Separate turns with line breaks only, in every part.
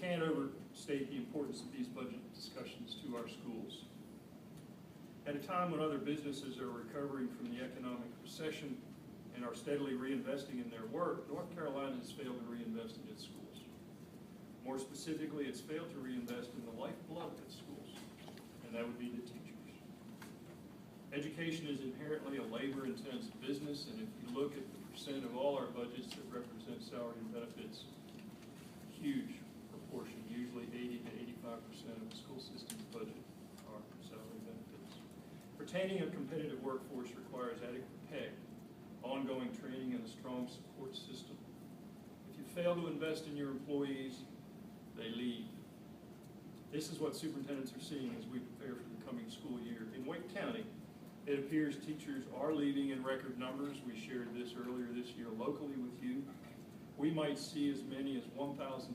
can't overstate the importance of these budget discussions to our schools. At a time when other businesses are recovering from the economic recession and are steadily reinvesting in their work, North Carolina has failed to reinvest in its schools. More specifically, it's failed to reinvest in the lifeblood of its schools, and that would be the teachers. Education is inherently a labor-intensive business, and if you look at the percent of all our budgets that represent salary and benefits, huge proportion, usually 80 to 85% of the school system's budget are salary and benefits. Retaining a competitive workforce requires adequate pay, ongoing training, and a strong support system. If you fail to invest in your employees, they leave. This is what superintendents are seeing as we prepare for the coming school year. In Wake County, it appears teachers are leaving in record numbers. We shared this earlier this year locally with you. We might see as many as 1,500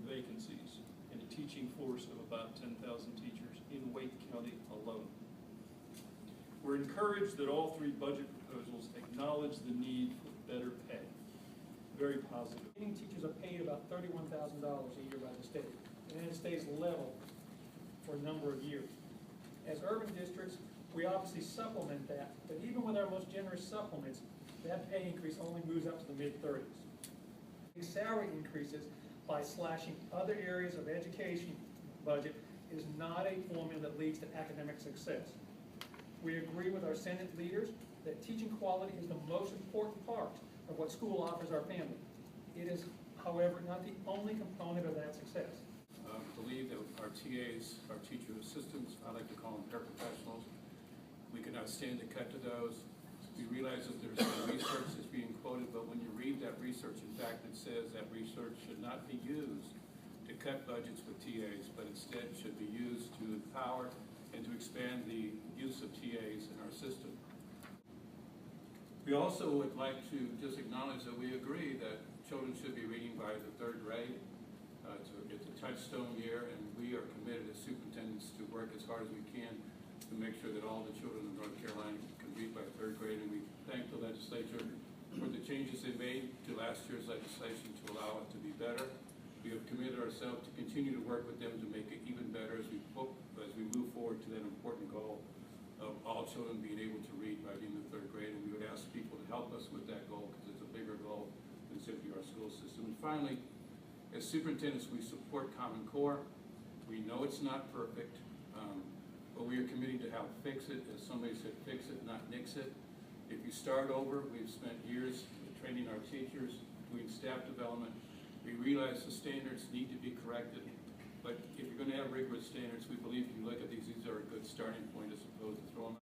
vacancies in a teaching force of about 10,000 teachers in Wake County alone. We're encouraged that all three budget proposals acknowledge the need for better pay. Very positive.
Teachers are paid about $31,000 a year by the state, and it stays level for a number of years. As urban districts, we obviously supplement that, but even with our most generous supplements, that pay increase only moves up to the mid-30s. Salary increases by slashing other areas of education budget is not a formula that leads to academic success. We agree with our Senate leaders that teaching quality is the most important part of what school offers our family. It is, however, not the only component of that success.
I believe that our TAs, our teacher assistants, I like to call them paraprofessionals, we cannot stand to cut to those. We realize that there's some research that's being quoted, but when you read that research, in fact, it says that research should not be used to cut budgets with TAs, but instead should be used to empower and to expand the use of TAs in our system. We also would like to just acknowledge that we agree that children should be reading by the third grade. It's a touchstone year, and we are committed as superintendents to work as hard as we can to make sure that all the children in North Carolina can read by third grade, and we thank the legislature for the changes they made to last year's legislation to allow it to be better. We have committed ourselves to continue to work with them to make it even better as we move forward to that important goal of all children being able to read by the end of third grade, and we would ask people to help us with that goal because it's a bigger goal than simply our school system. And finally, as superintendents, we support Common Core. We know it's not perfect, but we are committed to help fix it. As somebody said, fix it, not nix it. If you start over, we've spent years training our teachers, doing staff development. We realize the standards need to be corrected, but if you're going to have rigorous standards, we believe if you look at these are a good starting point as opposed to throwing